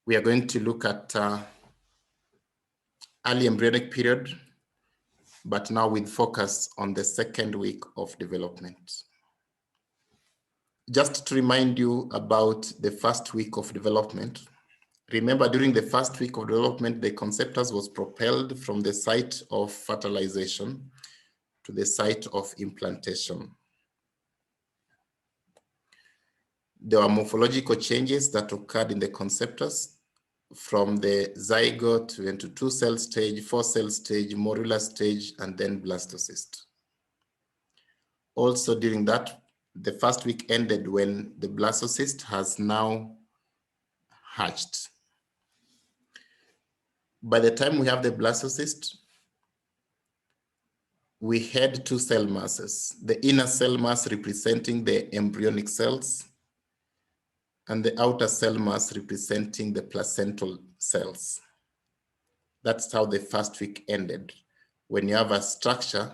We are going to look at early embryonic period, but now with focus on the second week of development. Just to remind you about the first week of development, remember during the first week of development, the conceptus was propelled from the site of fertilization to the site of implantation. There were morphological changes that occurred in the conceptus from the zygote into 2-cell stage, 4-cell stage, morular stage, and then blastocyst. Also during that, the first week ended when the blastocyst has now hatched. By the time we have the blastocyst, we had 2 cell masses, the inner cell mass representing the embryonic cells and the outer cell mass representing the placental cells. That's how the first week ended, when you have a structure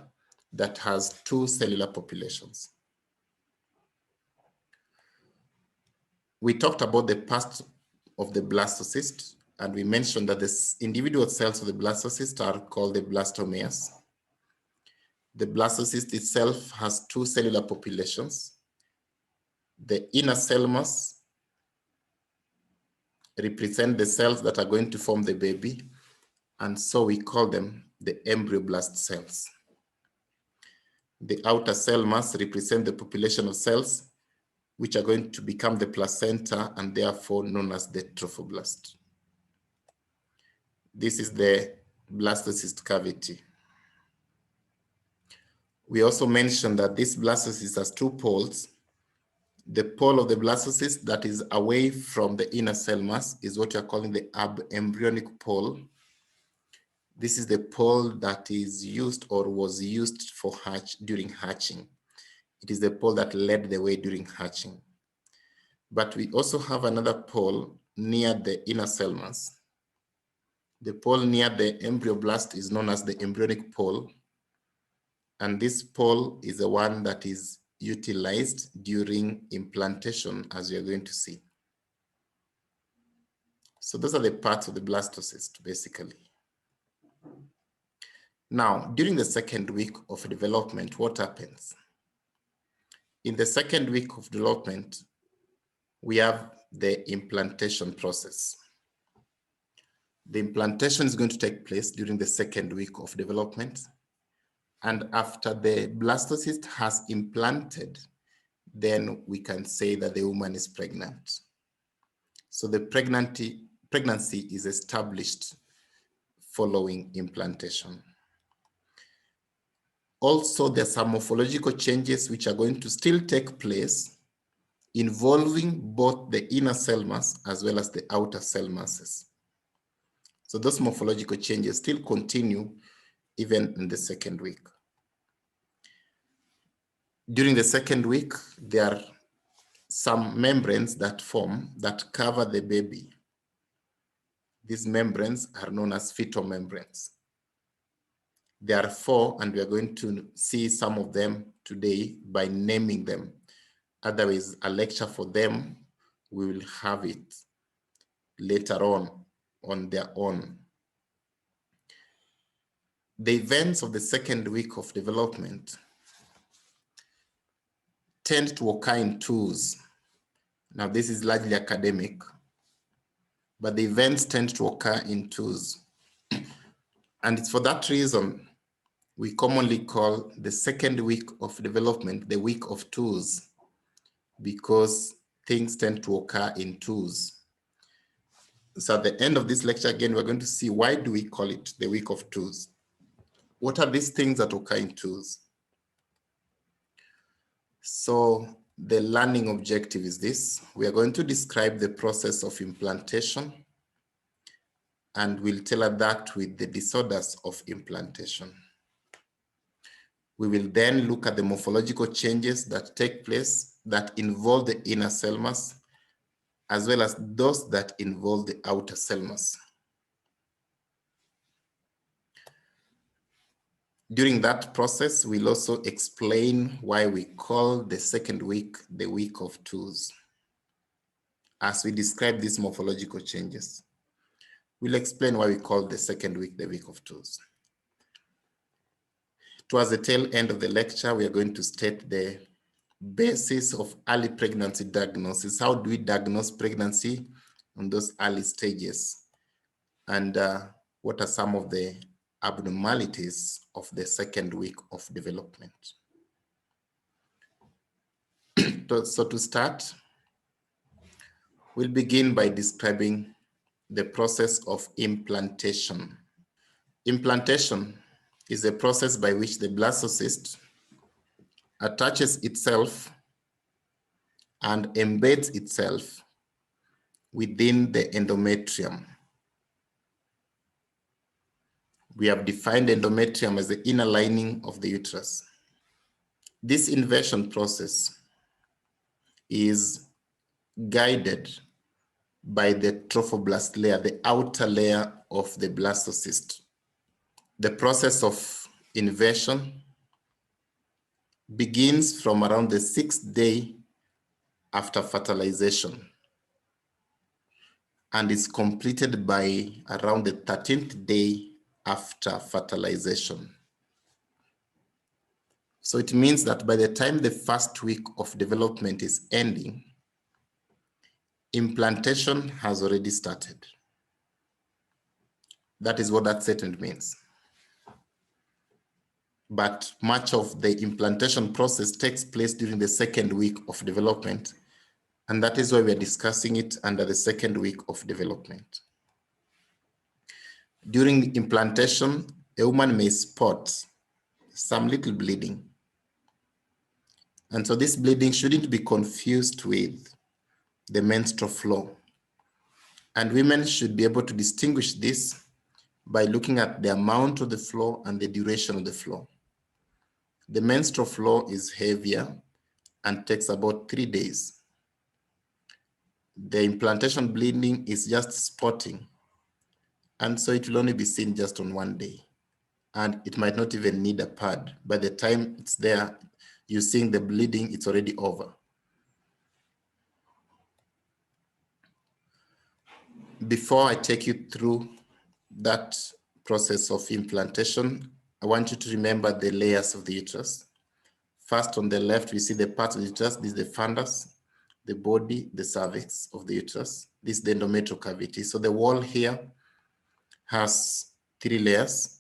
that has 2 cellular populations. We talked about the past of the blastocyst, and we mentioned that the individual cells of the blastocyst are called the blastomeres. The blastocyst itself has 2 cellular populations. The inner cell mass represent the cells that are going to form the baby, and so we call them the embryoblast cells. The outer cell mass represent the population of cells which are going to become the placenta and therefore known as the trophoblast. This is the blastocyst cavity. We also mentioned that this blastocyst has 2 poles. The pole of the blastocyst that is away from the inner cell mass is what we are calling the abembryonic pole. This is the pole that is used or was used for during hatching. It is the pole that led the way during hatching. But we also have another pole near the inner cell mass. The pole near the embryoblast is known as the embryonic pole. And this pole is the one that is utilized during implantation, as you're going to see. So those are the parts of the blastocyst, basically. Now, during the second week of development, what happens? In the second week of development, we have the implantation process. The implantation is going to take place during the second week of development. And after the blastocyst has implanted, then we can say that the woman is pregnant. So the pregnancy is established following implantation. Also, there are some morphological changes which are going to still take place involving both the inner cell mass as well as the outer cell masses. So those morphological changes still continue even in the second week. During the second week, there are some membranes that form that cover the baby. These membranes are known as fetal membranes. There are 4, and we are going to see some of them today by naming them. Otherwise, a lecture for them, we will have it later on their own. The events of the second week of development tend to occur in twos. Now, this is largely academic, but the events tend to occur in twos. And it's for that reason we commonly call the second week of development the week of twos, because things tend to occur in twos. So at the end of this lecture, again, we're going to see why do we call it the week of twos? What are these things that occur in twos? So the learning objective is this. We are going to describe the process of implantation, and we'll tailor that with the disorders of implantation. We will then look at the morphological changes that take place that involve the inner cell mass, as well as those that involve the outer cell mass. During that process, we'll also explain why we call the second week the week of twos. as we describe these morphological changes. We'll explain why we call the second week the week of twos. Towards the tail end of the lecture, we are going to state the basis of early pregnancy diagnosis. How do we diagnose pregnancy on those early stages? And what are some of the abnormalities of the second week of development? So to start, we'll begin by describing the process of implantation. Implantation is a process by which the blastocyst attaches itself and embeds itself within the endometrium. We have defined endometrium as the inner lining of the uterus. This inversion process is guided by the trophoblast layer, the outer layer of the blastocyst. The process of inversion begins from around the 6th day after fertilization and is completed by around the 13th day after fertilization. So it means that by the time the first week of development is ending, implantation has already started. That is what that statement means. But much of the implantation process takes place during the second week of development, and that is why we are discussing it under the second week of development. During implantation, a woman may spot some little bleeding. And so this bleeding shouldn't be confused with the menstrual flow. And women should be able to distinguish this by looking at the amount of the flow and the duration of the flow. The menstrual flow is heavier and takes about 3 days. The implantation bleeding is just spotting, and so it will only be seen just on 1 day. And it might not even need a pad. By the time it's there, you're seeing the bleeding, it's already over. Before I take you through that process of implantation, I want you to remember the layers of the uterus. First, on the left, we see the part of the uterus. This is the fundus, the body, the cervix of the uterus. This is the endometrial cavity. So the wall here has 3 layers.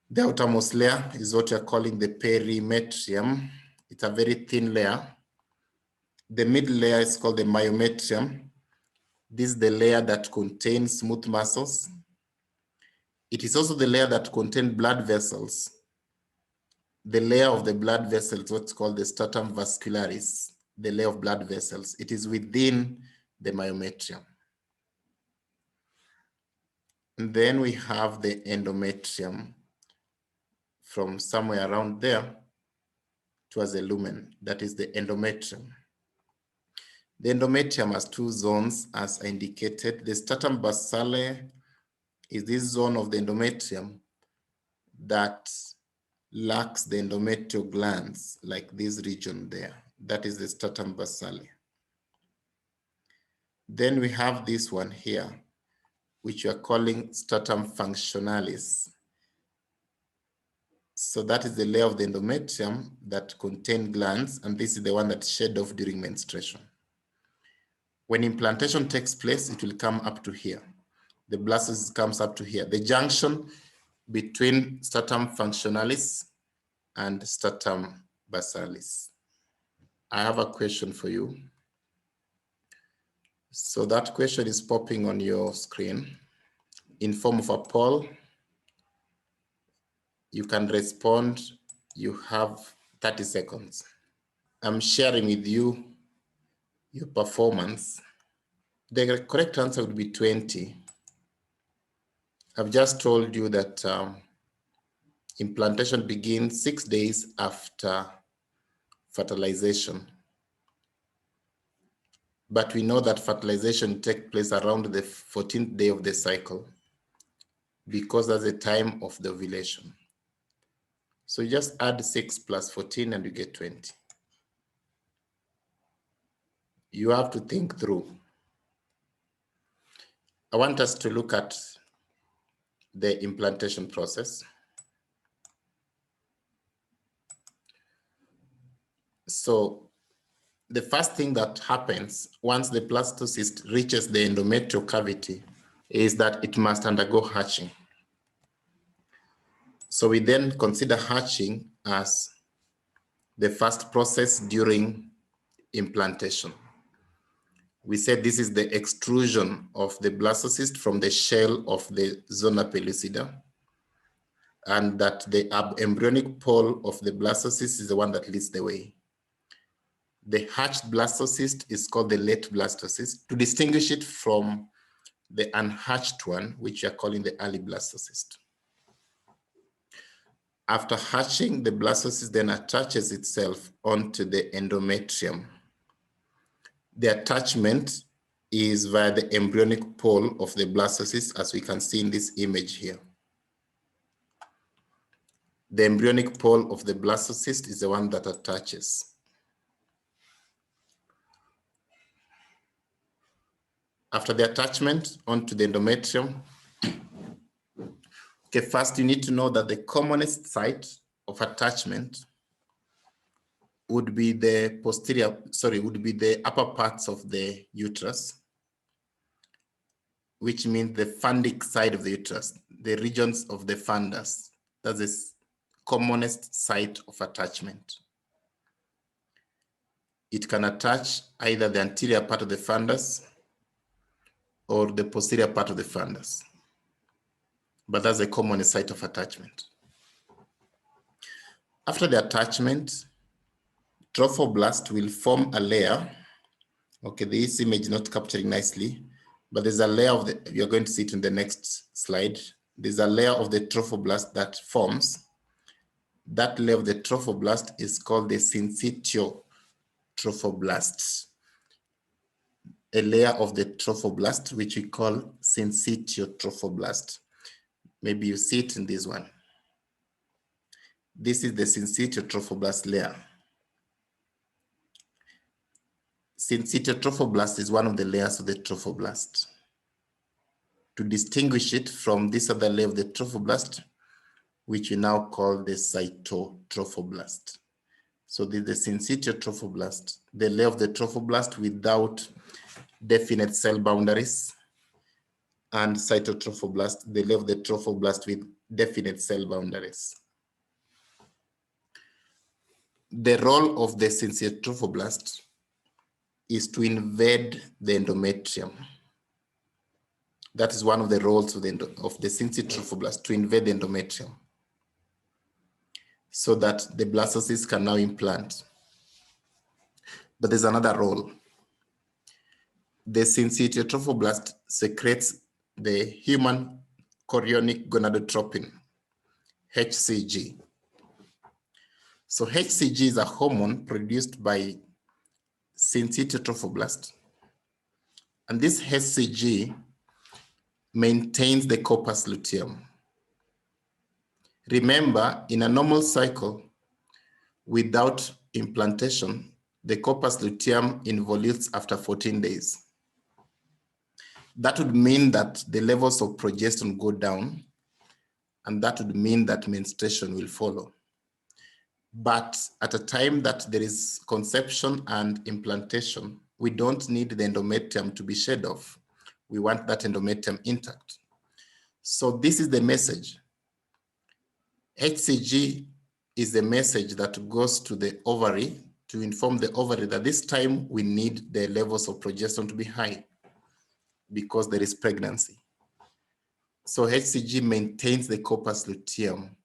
The outermost layer is what you're calling the perimetrium. It's a very thin layer. The middle layer is called the myometrium. This is the layer that contains smooth muscles. It is also the layer that contains blood vessels. The layer of the blood vessels, what's called the stratum vascularis, the layer of blood vessels. It is within the myometrium. And then we have the endometrium from somewhere around there towards the lumen. That is the endometrium. The endometrium has 2 zones as indicated. The stratum basale is this zone of the endometrium that lacks the endometrial glands, like this region there. That is the stratum basale. Then we have this one here, which we are calling stratum functionalis. So that is the layer of the endometrium that contains glands, and this is the one that shed off during menstruation. When implantation takes place, it will come up to here. The blastocyst comes up to here. The junction between stratum functionalis and stratum basalis. I have a question for you. So that question is popping on your screen in form of a poll. You can respond. You have 30 seconds. I'm sharing with you your performance. The correct answer would be 20. I've just told you that implantation begins 6 days after fertilization. But we know that fertilization takes place around the 14th day of the cycle because that's the time of the ovulation. So you just add 6 plus 14 and you get 20. You have to think through. I want us to look at the implantation process. So the first thing that happens once the blastocyst reaches the endometrial cavity is that it must undergo hatching. So we then consider hatching as the first process during implantation. We said this is the extrusion of the blastocyst from the shell of the zona pellucida, and that the embryonic pole of the blastocyst is the one that leads the way. The hatched blastocyst is called the late blastocyst to distinguish it from the unhatched one, which we are calling the early blastocyst. After hatching, the blastocyst then attaches itself onto the endometrium. The attachment is via the embryonic pole of the blastocyst, as we can see in this image here. The embryonic pole of the blastocyst is the one that attaches. After the attachment onto the endometrium, okay, first you need to know that the commonest site of attachment would be the upper parts of the uterus, which means the fundic side of the uterus, the regions of the fundus. That's the commonest site of attachment. It can attach either the anterior part of the fundus or the posterior part of the fundus, but that's the commonest site of attachment. After the attachment, trophoblast will form a layer. Okay, this image is not capturing nicely, but there's a layer of the, you're going to see it in the next slide. There's a layer of the trophoblast that forms. That layer of the trophoblast is called the syncytial trophoblast. A layer of the trophoblast, which we call syncytial trophoblast. Maybe you see it in this one. This is the syncytial trophoblast layer. Syncytial trophoblast is one of the layers of the trophoblast. To distinguish it from this other layer of the trophoblast, which we now call the cytotrophoblast. So this is the syncytial trophoblast, the layer of the trophoblast without definite cell boundaries, and cytotrophoblast, the layer of the trophoblast with definite cell boundaries. The role of the syncytial trophoblast is to invade the endometrium. That is one of the roles of the syncytial trophoblast, to invade the endometrium, so that the blastocyst can now implant. But there's another role. The syncytial trophoblast secretes the human chorionic gonadotropin, HCG. So HCG is a hormone produced by syncytial trophoblast. And this HCG maintains the corpus luteum. Remember, in a normal cycle, without implantation, the corpus luteum involutes after 14 days. That would mean that the levels of progesterone go down, and that would mean that menstruation will follow. But at a time that there is conception and implantation, we don't need the endometrium to be shed off. We want that endometrium intact. So this is the message. HCG is the message that goes to the ovary to inform the ovary that this time we need the levels of progesterone to be high because there is pregnancy. So HCG maintains the corpus luteum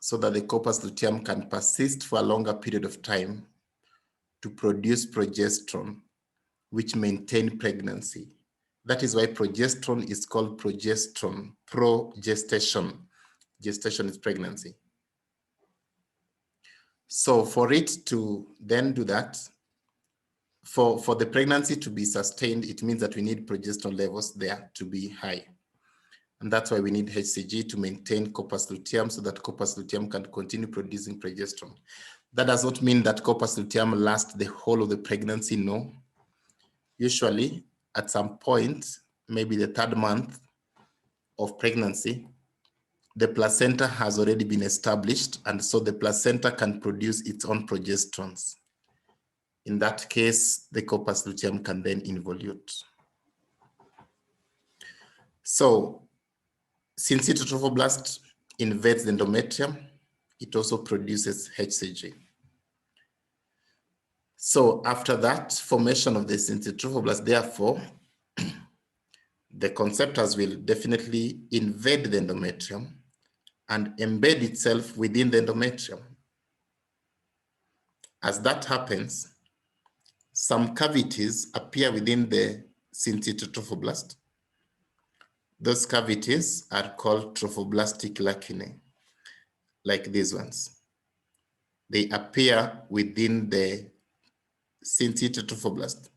so that the corpus luteum can persist for a longer period of time to produce progesterone, which maintain pregnancy. That is why progesterone is called progesterone, progestation. Gestation is pregnancy. So for it to then do that, for the pregnancy to be sustained, it means that we need progesterone levels there to be high. And that's why we need HCG to maintain corpus luteum so that corpus luteum can continue producing progesterone. That does not mean that corpus luteum lasts the whole of the pregnancy, no. Usually, at some point, maybe the 3rd month of pregnancy, the placenta has already been established, and so the placenta can produce its own progesterones. In that case, the corpus luteum can then involute. So, since trophoblast invades the endometrium, it also produces HCG. So after that formation of the trophoblast, therefore, the conceptus will definitely invade the endometrium and embed itself within the endometrium. As that happens, some cavities appear within the trophoblast. Those cavities are called trophoblastic lacunae, like these ones. They appear within the trophoblast.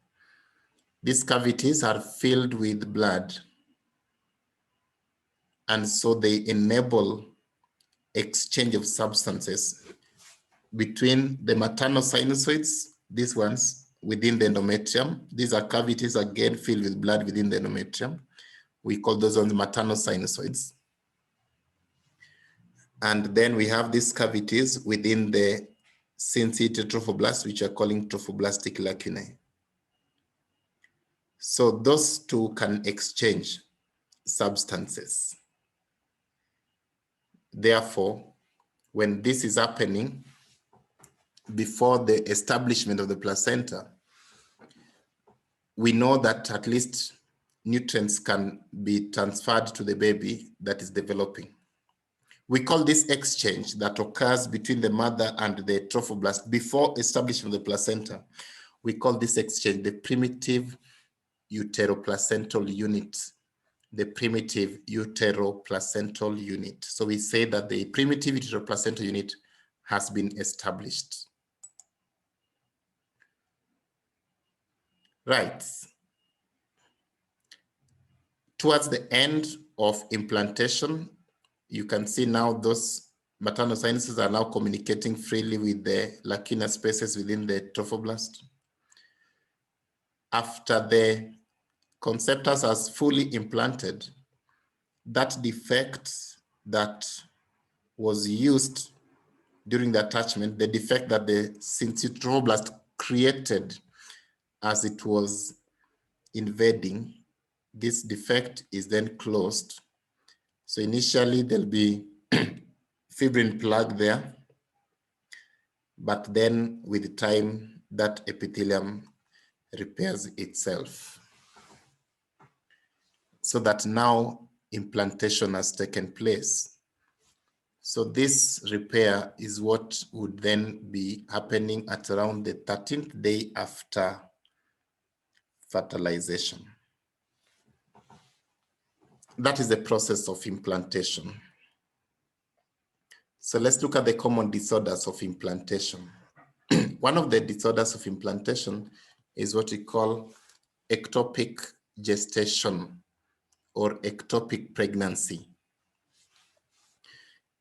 These cavities are filled with blood, and so they enable exchange of substances between the maternal sinusoids, these ones within the endometrium. These are cavities again filled with blood within the endometrium. We call those ones maternal sinusoids. And then we have these cavities within the syncytial trophoblast, which are calling trophoblastic lacunae. So those two can exchange substances. Therefore, when this is happening before the establishment of the placenta, we know that at least nutrients can be transferred to the baby that is developing. We call this exchange that occurs between the mother and the trophoblast before establishment of the placenta. We call this exchange the primitive uteroplacental unit. The primitive uteroplacental unit. So we say that the primitive uteroplacental unit has been established. Right. Towards the end of implantation, you can see now those maternal sinuses are now communicating freely with the lacunar spaces within the trophoblast. After the conceptus has fully implanted, that defect that was used during the attachment, the defect that the trophoblast created as it was invading, this defect is then closed. So initially there'll be fibrin plug there, but then with time that epithelium repairs itself. So that now implantation has taken place. So this repair is what would then be happening at around the 13th day after fertilization. That is the process of implantation. So let's look at the common disorders of implantation. One of the disorders of implantation is what we call ectopic gestation or ectopic pregnancy.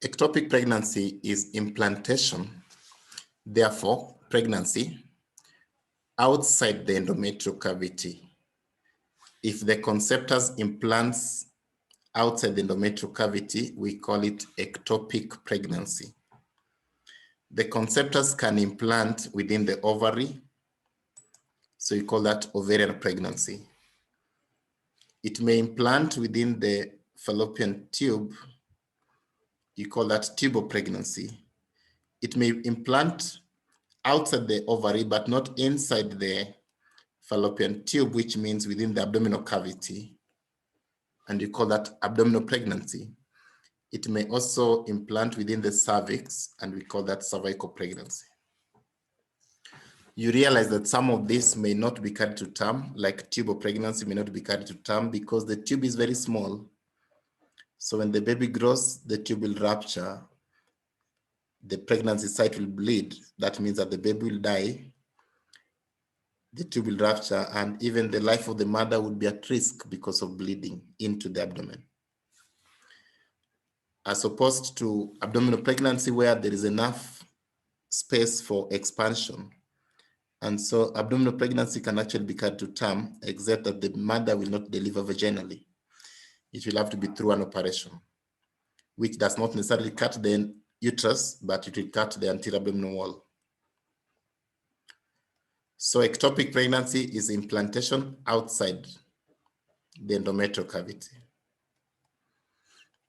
Ectopic pregnancy is implantation, therefore pregnancy, outside the endometrial cavity. If the conceptus implants outside the endometrial cavity, we call it ectopic pregnancy. The conceptus can implant within the ovary, so you call that ovarian pregnancy. It may implant within the fallopian tube, you call that tubal pregnancy. It may implant outside the ovary, but not inside the fallopian tube, which means within the abdominal cavity, and you call that abdominal pregnancy. It may also implant within the cervix, and we call that cervical pregnancy. You realize that some of this may not be carried to term, like tubal pregnancy may not be carried to term because the tube is very small. So when the baby grows, the tube will rupture, the pregnancy site will bleed. That means that the baby will die, the tube will rupture, and even the life of the mother would be at risk because of bleeding into the abdomen. As opposed to abdominal pregnancy where there is enough space for expansion, And so abdominal pregnancy can actually be carried to term, except that the mother will not deliver vaginally. It will have to be through an operation, which does not necessarily cut the uterus, but it will cut the anterior abdominal wall. So ectopic pregnancy is implantation outside the endometrial cavity.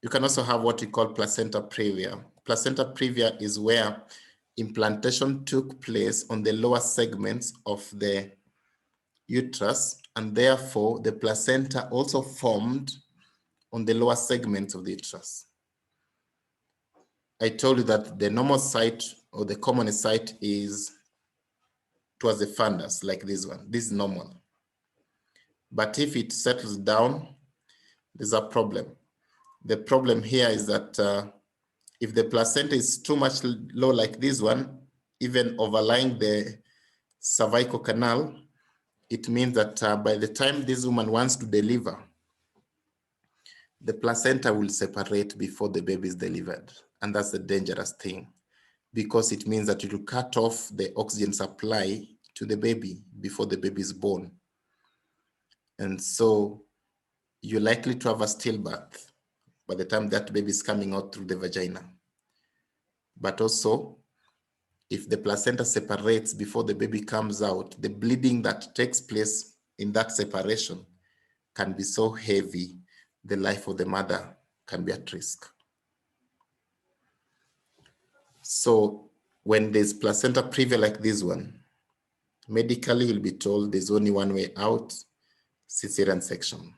You can also have what we call placenta previa. Placenta previa is where implantation took place on the lower segments of the uterus, and therefore the placenta also formed on the lower segments of the uterus. I told you that the normal site or the commonest site is towards the fundus, like this one. This is normal. But if it settles down, there's a problem. The problem here is that if the placenta is too much low like this one, even overlying the cervical canal, it means that by the time this woman wants to deliver, the placenta will separate before the baby is delivered. And that's the dangerous thing, because it means that it will cut off the oxygen supply to the baby before the baby is born. And so you're likely to have a stillbirth by the time that baby is coming out through the vagina. But also, if the placenta separates before the baby comes out, the bleeding that takes place in that separation can be so heavy, the life of the mother can be at risk. So when there's placenta previa like this one, medically you'll be told there's only one way out, cesarean section.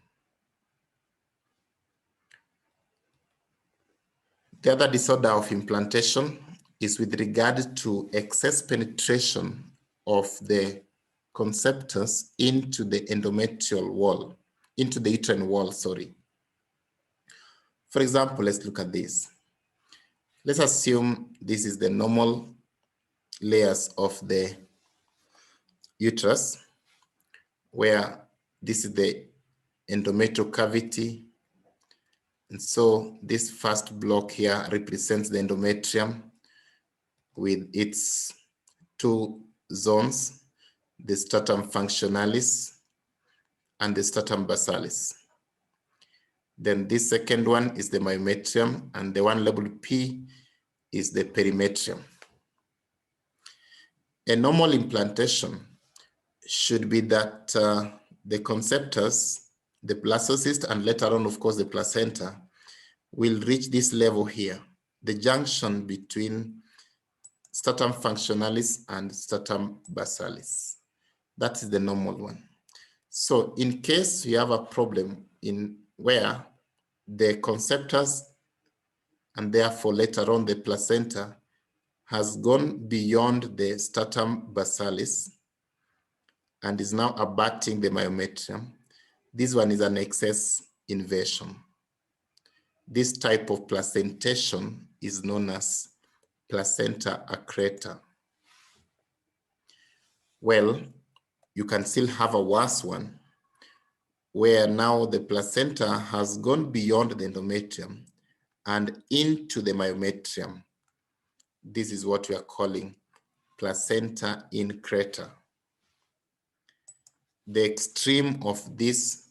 The other disorder of implantation is with regard to excess penetration of the conceptus into the endometrial wall, into the uterine wall, sorry. For example, let's look at this. Let's assume this is the normal layers of the uterus, where this is the endometrial cavity. And so this first block here represents the endometrium with its two zones, the stratum functionalis and the stratum basalis. Then this second one is the myometrium, and the one labeled P is the perimetrium. A normal implantation should be that the conceptus, the blastocyst, and later on, of course, the placenta, will reach this level here, the junction between stratum functionalis and stratum basalis. That is the normal one. So in case you have a problem in where the conceptus and therefore later on the placenta has gone beyond the stratum basalis and is now abutting the myometrium, this one is an excess invasion. This type of placentation is known as placenta accreta. Well, you can still have a worse one, where now the placenta has gone beyond the endometrium and into the myometrium. This is what we are calling placenta increta. The extreme of this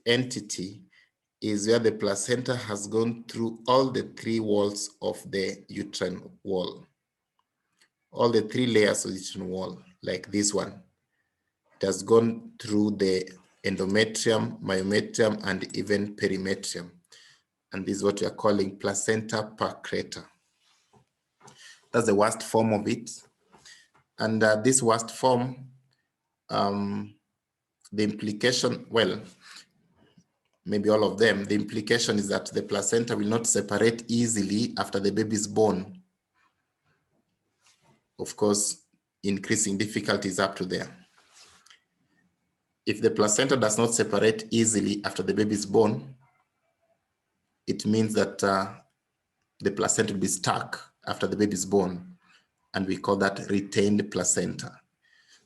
entity is where the placenta has gone through all the three walls of the uterine wall, all the three layers of the uterine wall, like this one. It has gone through the endometrium, myometrium, and even perimetrium. And this is what we are calling placenta accreta. That's the worst form of it. And this worst form, the implication, well, maybe all of them, the implication is that the placenta will not separate easily after the baby is born. Of course, increasing difficulties up to there. If the placenta does not separate easily after the baby is born, it means that the placenta will be stuck after the baby is born, and we call that retained placenta.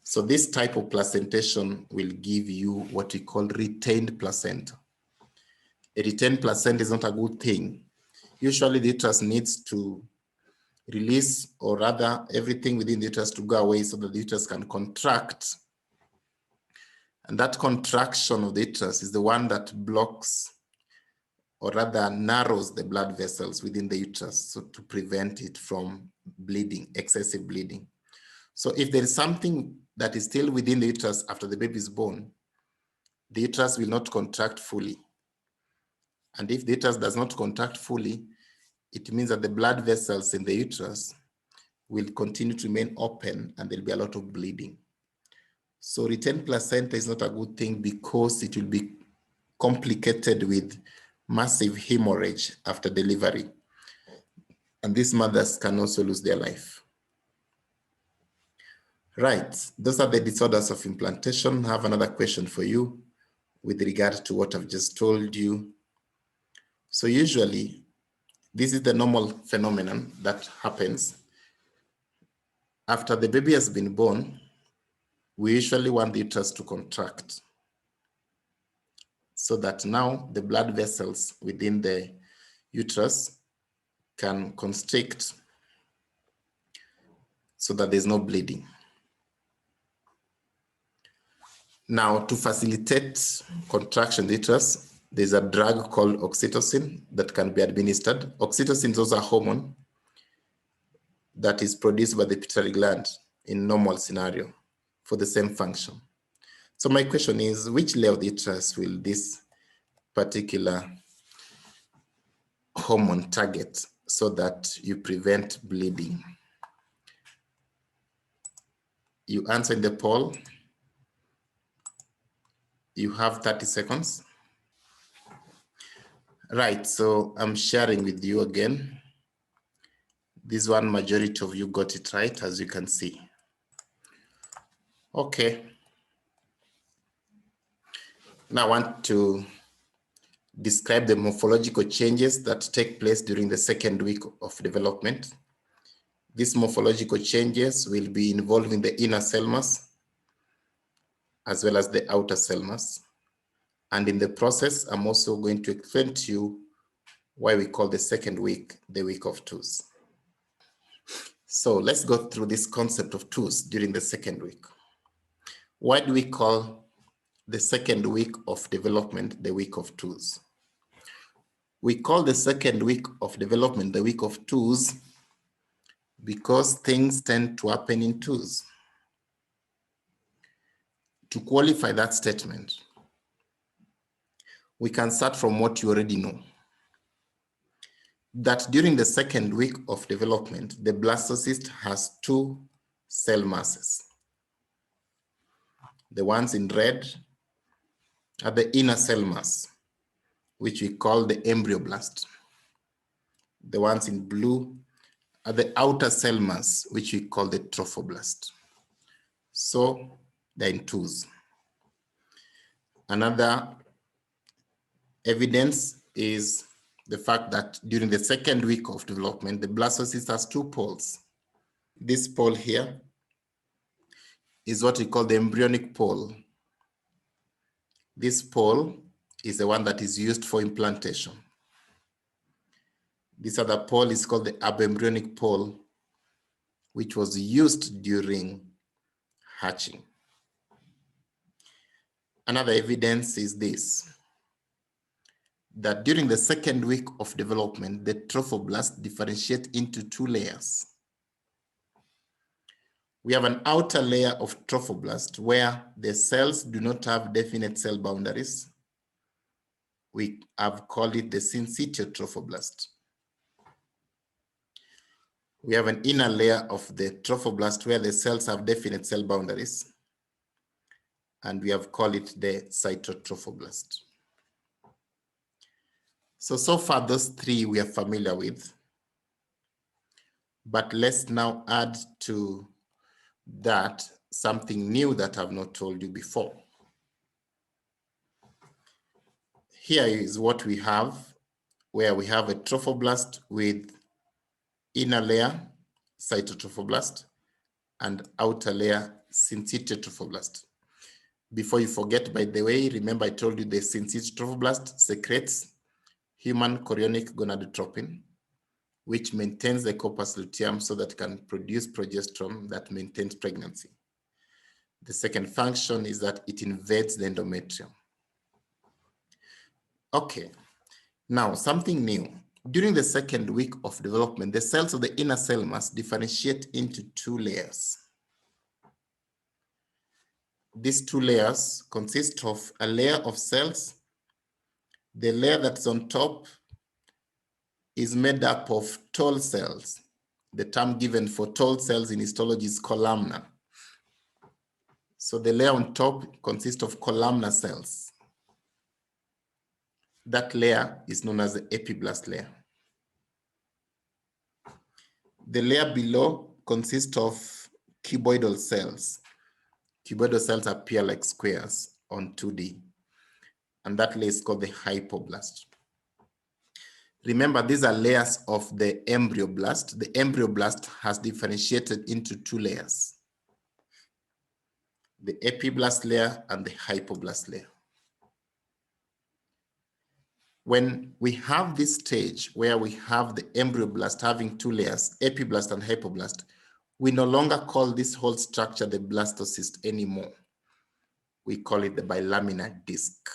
So this type of placentation will give you what we call retained placenta. A retained placenta is not a good thing. Usually the uterus needs to release, or rather everything within the uterus to go away so that the uterus can contract. And that contraction of the uterus is the one that blocks, or rather narrows, the blood vessels within the uterus, so to prevent it from bleeding, excessive bleeding. So if there is something that is still within the uterus after the baby is born, the uterus will not contract fully. And if the uterus does not contract fully, it means that the blood vessels in the uterus will continue to remain open and there'll be a lot of bleeding. So retained placenta is not a good thing because it will be complicated with massive hemorrhage after delivery. And these mothers can also lose their life. Right, those are the disorders of implantation. I have another question for you with regard to what I've just told you. So usually, this is the normal phenomenon that happens. After the baby has been born, we usually want the uterus to contract so that now the blood vessels within the uterus can constrict so that there's no bleeding. Now, to facilitate contraction of the uterus, there's a drug called oxytocin that can be administered. Oxytocin is also a hormone that is produced by the pituitary gland in normal scenario for the same function. So my question is, which layer of the uterus will this particular hormone target so that you prevent bleeding? You answer in the poll. You have 30 seconds. Right, so I'm sharing with you again. This one, majority of you got it right, as you can see. Okay. Now I want to describe the morphological changes that take place during the second week of development. These morphological changes will be involving the inner cell mass as well as the outer cell mass. And in the process, I'm also going to explain to you why we call the second week the week of twos. So let's go through this concept of twos during the second week. Why do we call the second week of development the week of twos? We call the second week of development the week of twos because things tend to happen in twos. To qualify that statement, we can start from what you already know. That during the second week of development, the blastocyst has two cell masses. The ones in red are the inner cell mass, which we call the embryoblast. The ones in blue are the outer cell mass, which we call the trophoblast. So they're in twos. Another evidence is the fact that during the second week of development, the blastocyst has two poles. This pole here is what we call the embryonic pole. This pole is the one that is used for implantation. This other pole is called the abembryonic pole, which was used during hatching. Another evidence is this, that during the second week of development, the trophoblast differentiate into two layers. We have an outer layer of trophoblast where the cells do not have definite cell boundaries. We have called it the syncytial trophoblast. We have an inner layer of the trophoblast where the cells have definite cell boundaries, and we have called it the cytotrophoblast. So far, those three we are familiar with. But let's now add to that something new that I've not told you before. Here is what we have, where we have a trophoblast with inner layer, cytotrophoblast, and outer layer, syncytial trophoblast. Before you forget, by the way, remember I told you the syncytial trophoblast secretes human chorionic gonadotropin, which maintains the corpus luteum so that it can produce progesterone that maintains pregnancy. The second function is that it invades the endometrium. Okay, now something new. During the second week of development, the cells of the inner cell mass differentiate into two layers. These two layers consist of a layer of cells. The layer that's on top is made up of tall cells. The term given for tall cells in histology is columnar. So the layer on top consists of columnar cells. That layer is known as the epiblast layer. The layer below consists of cuboidal cells. Cuboidal cells appear like squares on 2D, and that layer is called the hypoblast. Remember, these are layers of the embryoblast. The embryoblast has differentiated into two layers, the epiblast layer and the hypoblast layer. When we have this stage where we have the embryoblast having two layers, epiblast and hypoblast, we no longer call this whole structure the blastocyst anymore. We call it the bilaminar disc.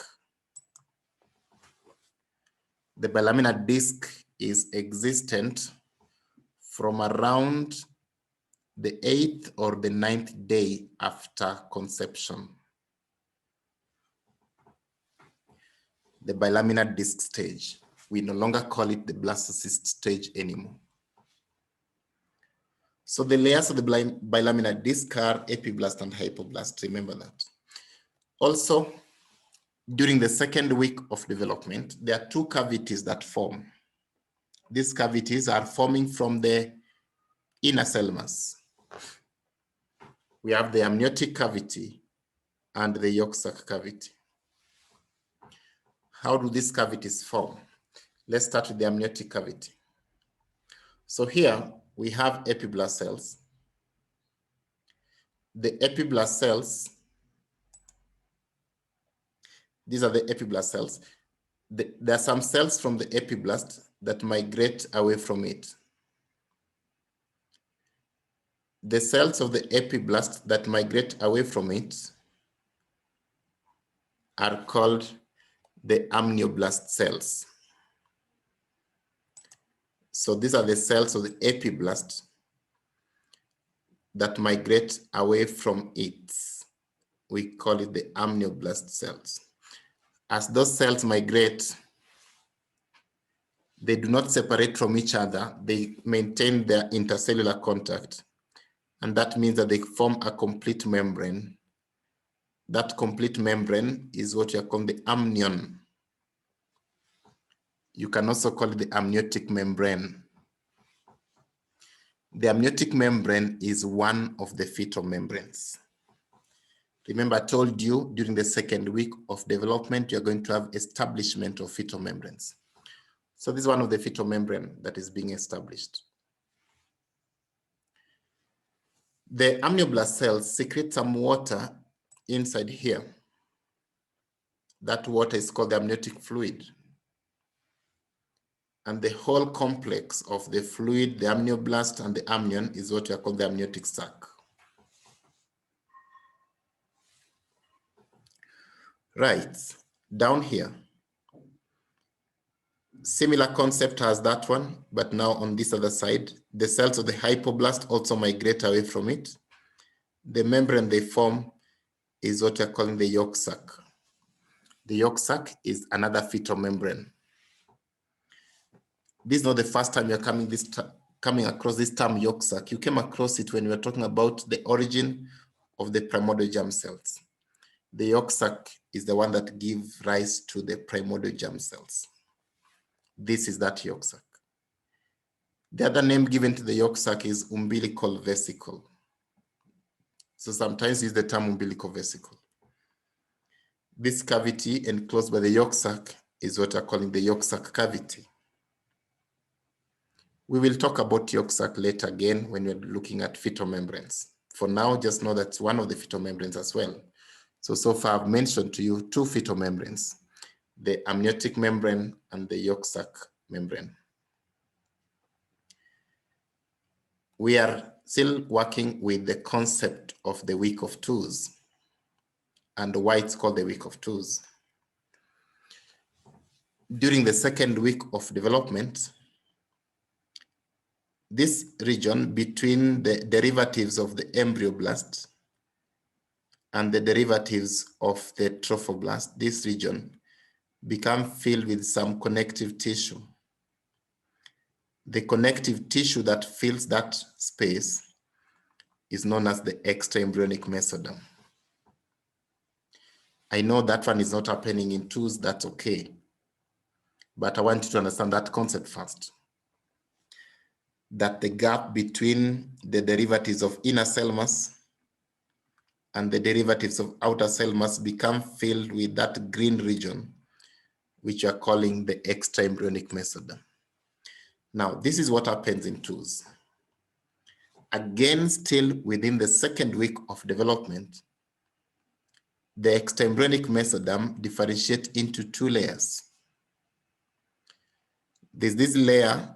The bilaminar disc is existent from around the 8th or the 9th day after conception. The bilaminar disc stage. We no longer call it the blastocyst stage anymore. So the layers of the bilaminar disc are epiblast and hypoblast, remember that. Also, during the second week of development, there are two cavities that form. These cavities are forming from the inner cell mass. We have the amniotic cavity and the yolk sac cavity. How do these cavities form? Let's start with the amniotic cavity. So here we have epiblast cells. The epiblast cells, these are the epiblast cells. There are some cells from the epiblast that migrate away from it. The cells of the epiblast that migrate away from it are called the amnioblast cells. So these are the cells of the epiblast that migrate away from it. We call it the amnioblast cells. As those cells migrate, they do not separate from each other. They maintain their intercellular contact. And that means that they form a complete membrane. That complete membrane is what you call the amnion. You can also call it the amniotic membrane. The amniotic membrane is one of the fetal membranes. Remember, I told you during the second week of development, you're going to have establishment of fetal membranes. So this is one of the fetal membrane that is being established. The amnioblast cells secrete some water inside here. That water is called the amniotic fluid. And the whole complex of the fluid, the amnioblast and the amnion is what we call the amniotic sac. Right, down here. Similar concept as that one, but now on this other side, the cells of the hypoblast also migrate away from it. The membrane they form is what we're calling the yolk sac. The yolk sac is another fetal membrane. This is not the first time you're coming across this term yolk sac. You came across it when we were talking about the origin of the primordial germ cells. The yolk sac is the one that gives rise to the primordial germ cells. This is that yolk sac. The other name given to the yolk sac is umbilical vesicle. So sometimes use the term umbilical vesicle. This cavity enclosed by the yolk sac is what we're calling the yolk sac cavity. We will talk about yolk sac later again when we're looking at fetal membranes. For now, just know that's one of the fetal membranes as well. So far I've mentioned to you two fetal membranes, the amniotic membrane and the yolk sac membrane. we are still working with the concept of the week of twos and why it's called the week of twos. During the second week of development, this region between the derivatives of the embryoblast and the derivatives of the trophoblast, this region become filled with some connective tissue. The connective tissue that fills that space is known as the extraembryonic mesoderm. I know that one is not happening in twos, that's okay. But I want you to understand that concept first. That the gap between the derivatives of inner cell mass and the derivatives of outer cell mass become filled with that green region, which you are calling the extraembryonic mesoderm. Now, this is what happens in twos. Again, still within the second week of development, the extraembryonic mesoderm differentiates into two layers. There's this layer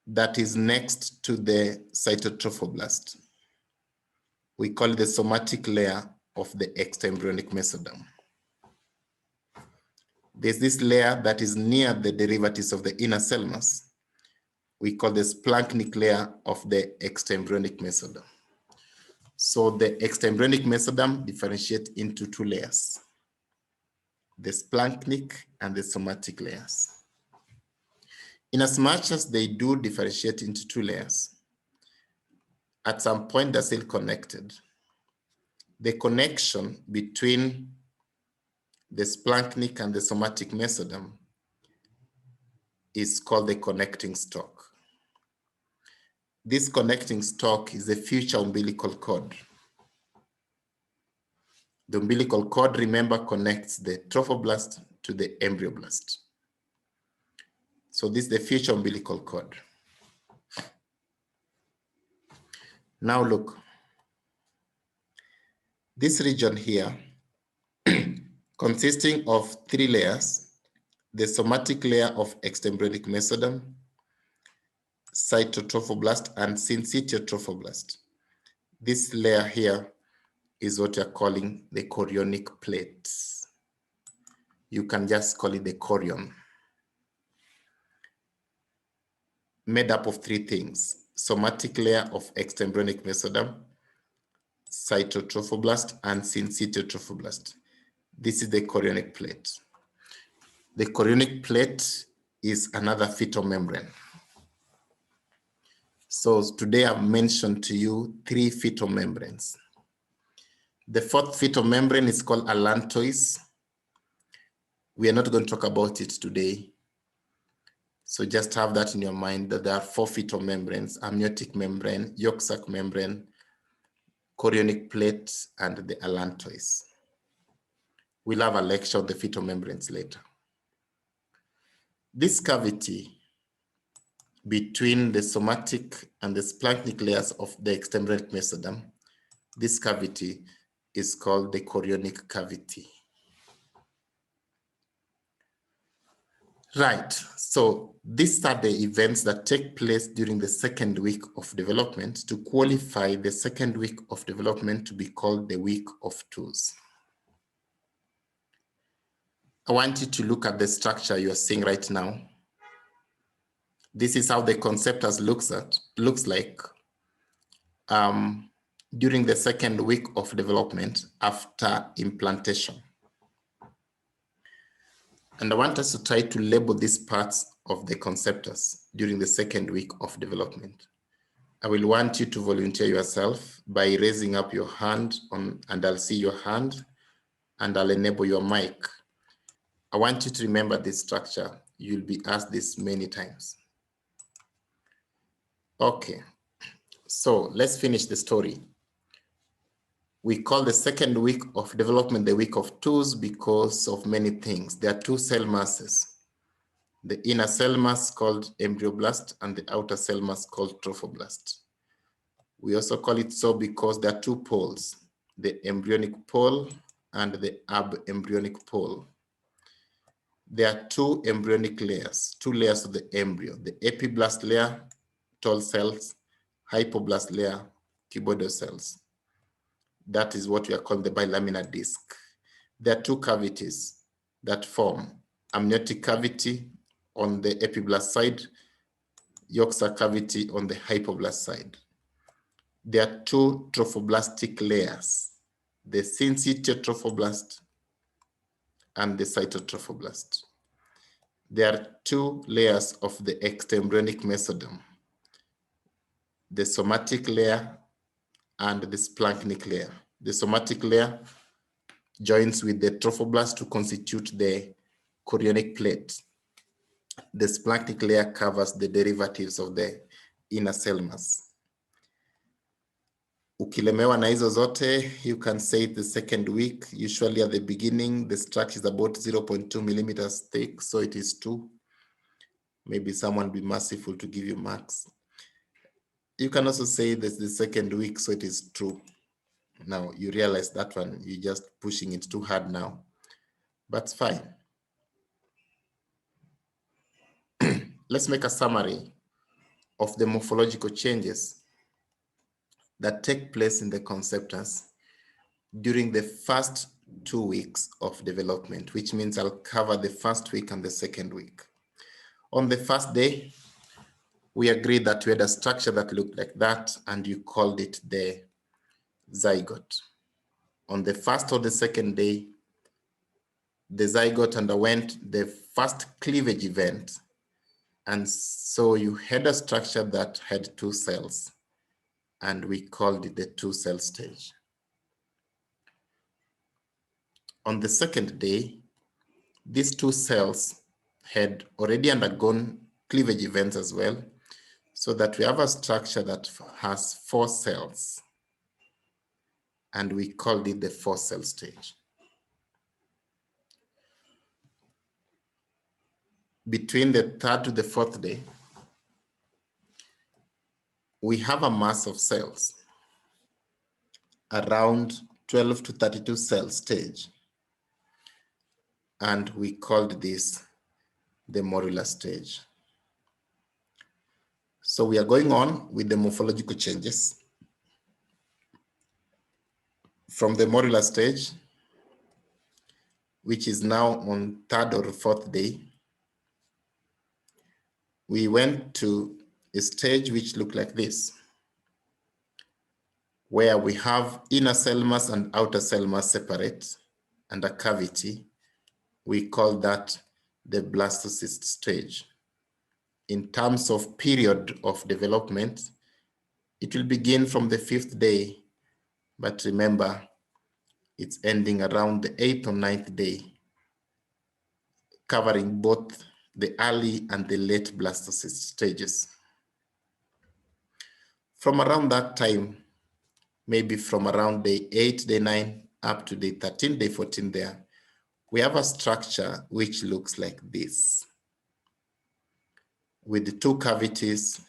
that is next to the cytotrophoblast. We call it the somatic layer of the extraembryonic mesoderm. There's this layer that is near the derivatives of the inner cell mass. We call the splanchnic layer of the extraembryonic mesoderm. So the extraembryonic mesoderm differentiates into two layers, the splanchnic and the somatic layers. In as much as they do differentiate into two layers, at some point they're still connected. The connection between the splanchnic and the somatic mesoderm is called the connecting stalk. This connecting stalk is the future umbilical cord. The umbilical cord, remember, connects the trophoblast to the embryoblast. So this is the future umbilical cord. Now look, this region here, consisting of three layers, the somatic layer of extraembryonic mesoderm, cytotrophoblast, and syncytiotrophoblast. This layer here is what you're calling the chorionic plate. You can just call it the chorion. Made up of three things: somatic layer of extraembryonic mesoderm, cytotrophoblast, and syncytiotrophoblast. This is the chorionic plate. The chorionic plate is another fetal membrane. So today I've mentioned to you three fetal membranes. The fourth fetal membrane is called allantois. We are not going to talk about it today. So just have that in your mind that there are four fetal membranes: amniotic membrane, yolk sac membrane, chorionic plate, and the allantois. We'll have a lecture on the fetal membranes later. This cavity between the somatic and the splanchnic layers of the extraembryonic mesoderm, this cavity is called the chorionic cavity. Right, so these are the events that take place during the second week of development to qualify the second week of development to be called the week of twos. I want you to look at the structure you are seeing right now. This is how the CONCEPTUS looks like during the second week of development after implantation. And I want us to try to label these parts of the CONCEPTUS during the second week of development. I will want you to volunteer yourself by raising up your hand and I'll see your hand and I'll enable your mic. I want you to remember this structure. You'll be asked this many times. Okay, so let's finish the story. We call the second week of development the week of twos because of many things. There are two cell masses. The inner cell mass called embryoblast and the outer cell mass called trophoblast. We also call it so because there are two poles, the embryonic pole and the abembryonic pole. There are two embryonic layers, two layers of the embryo. The epiblast layer, tall cells, hypoblast layer, cuboidal cells. That is what we are calling the bilaminar disc. There are two cavities that form: amniotic cavity on the epiblast side, yolk sac cavity on the hypoblast side. There are two trophoblastic layers, the syncytial trophoblast and the cytotrophoblast. There are two layers of the extraembryonic mesoderm, the somatic layer and the splanchnic layer. The somatic layer joins with the trophoblast to constitute the chorionic plate. The splanchnic layer covers the derivatives of the inner cell mass. Ukilemewa na hizo zote, you can say the second week. Usually at the beginning, the structure is about 0.2 millimeters thick, so it is 2. Maybe someone be merciful to give you marks. You can also say that the second week, so it is true. Now you realize that one, you're just pushing it too hard now, but it's fine. Let's make a summary of the morphological changes that take place in the conceptus during the first 2 weeks of development, which means I'll cover the first week and the second week. On the first day, we agreed that we had a structure that looked like that, and you called it the zygote. On the first or the second day, the zygote underwent the first cleavage event, and so you had a structure that had 2 cells, and we called it the 2-cell stage. On the second day, these 2 cells had already undergone cleavage events as well, so that we have a structure that has 4 cells, and we called it the 4-cell stage. Between the 3rd to the 4th day, we have a mass of cells around 12 to 32 cell stage, and we called this the morular stage. So we are going on with the morphological changes. From the morular stage, which is now on 3rd or 4th day, we went to a stage which looked like this, where we have inner cell mass and outer cell mass separate and a cavity. We call that the blastocyst stage. In terms of period of development, it will begin from the 5th day, but remember, it's ending around the 8th or 9th day, covering both the early and the late blastocyst stages. From around that time, maybe from around day 8, day 9, up to day 13, day 14 there, we have a structure which looks like this, with the 2 cavities,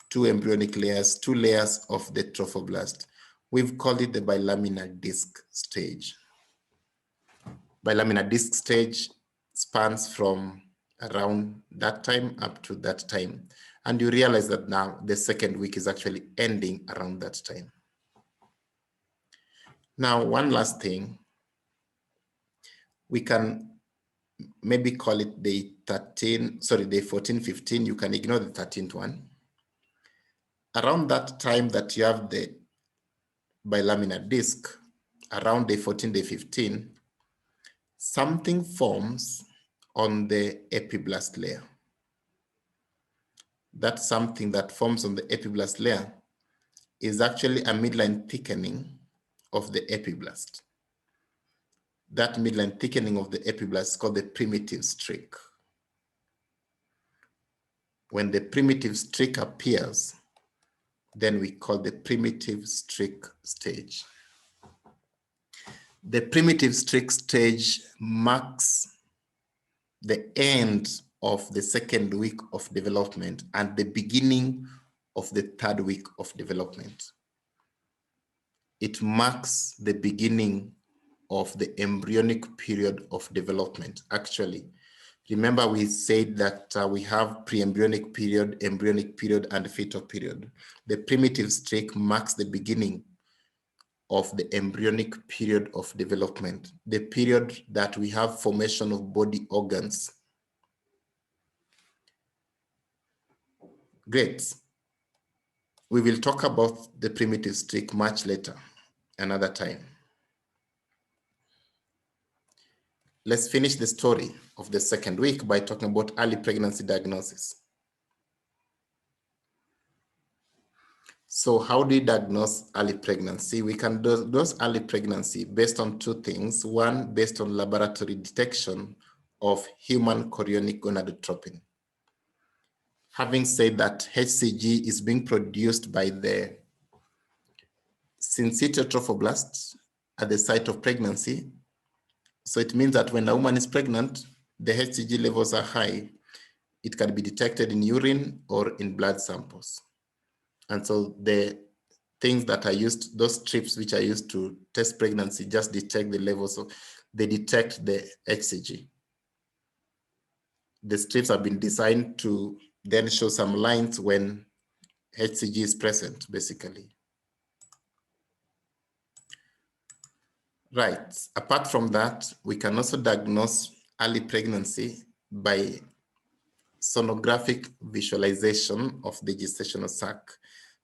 2 embryonic layers, 2 layers of the trophoblast. We've called it the bilaminar disc stage. Bilaminar disc stage spans from around that time up to that time. And you realize that now the second week is actually ending around that time. Now, one last thing, we can maybe call it day 14, 15. You can ignore the 13th one. Around that time that you have the bilaminar disc, around day 14, day 15, something forms on the epiblast layer. That something that forms on the epiblast layer is actually a midline thickening of the epiblast. That midline thickening of the epiblast is called the primitive streak. When the primitive streak appears, then we call the primitive streak stage. The primitive streak stage marks the end of the second week of development and the beginning of the 3rd week of development. It marks the beginning of the embryonic period of development. Actually, Remember, we said that we have pre-embryonic period, embryonic period, and fetal period. The primitive streak marks the beginning of the embryonic period of development, the period that we have formation of body organs. Great. We will talk about the primitive streak much later, another time. Let's finish the story of the second week by talking about early pregnancy diagnosis. So how do you diagnose early pregnancy? We can diagnose early pregnancy based on two things. One, based on laboratory detection of human chorionic gonadotropin. Having said that, HCG is being produced by the syncytial trophoblasts at the site of pregnancy. So it means that when a woman is pregnant, the HCG levels are high. It can be detected in urine or in blood samples. And so the things that are used, those strips which are used to test pregnancy, just detect the levels of, they detect the HCG. The strips have been designed to then show some lines when HCG is present, basically. Right. Apart from that, we can also diagnose early pregnancy by sonographic visualization of the gestational sac.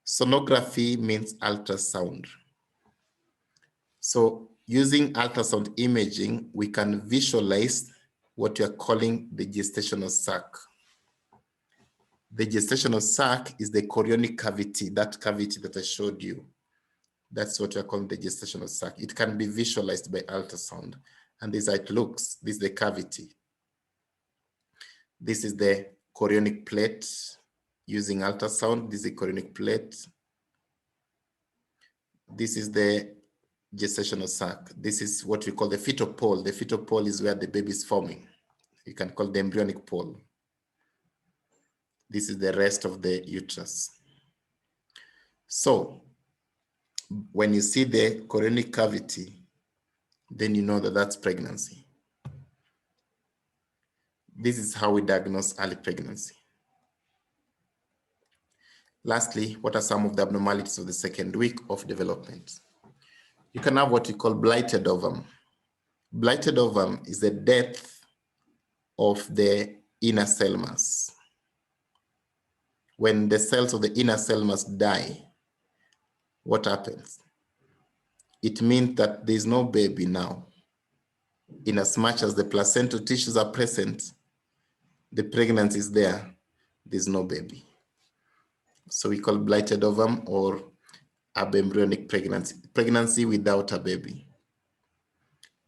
Sonography means ultrasound. So using ultrasound imaging, we can visualize what we are calling the gestational sac. The gestational sac is the chorionic cavity, that cavity that I showed you. That's what we are calling the gestational sac. It can be visualized by ultrasound. And this is how it looks. This is the cavity. This is the chorionic plate using ultrasound. This is the chorionic plate. This is the gestational sac. This is what we call the fetal pole. The fetal pole is where the baby is forming. You can call it the embryonic pole. This is the rest of the uterus. So when you see the chorionic cavity, then you know that that's pregnancy. This is how we diagnose early pregnancy. Lastly, what are some of the abnormalities of the second week of development? You can have what we call blighted ovum. Blighted ovum is the death of the inner cell mass. When the cells of the inner cell mass die, what happens? It means that there's no baby now. In as much as the placental tissues are present, the pregnancy is there, there's no baby. So we call blighted ovum or abembryonic pregnancy, pregnancy without a baby.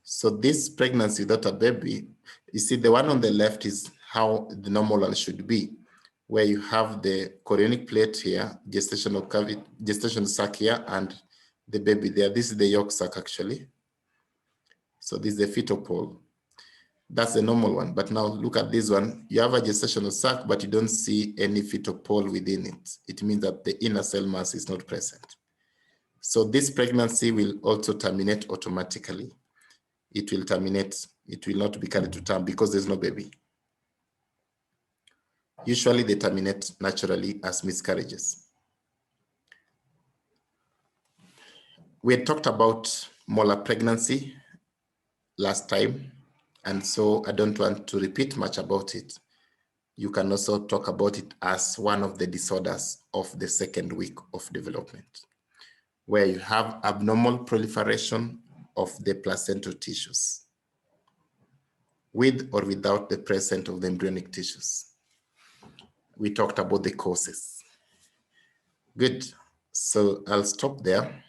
So this pregnancy without a baby, you see the one on the left is how the normal one should be, where you have the chorionic plate here, gestational cavity, gestational sac here, and the baby there. This is the yolk sac actually. So this is the fetal pole. That's the normal one. But now look at this one. You have a gestational sac, but you don't see any fetal pole within it. It means that the inner cell mass is not present. So this pregnancy will also terminate automatically. It will terminate. It will not be carried to term because there's no baby. Usually they terminate naturally as miscarriages. We had talked about molar pregnancy last time, and so I don't want to repeat much about it. You can also talk about it as one of the disorders of the second week of development, where you have abnormal proliferation of the placental tissues with or without the presence of the embryonic tissues. We talked about the causes. Good. So I'll stop there.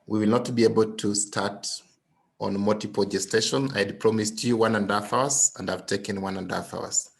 We will not be able to start on multiple gestation. I had promised you 1.5 hours, and I've taken 1.5 hours.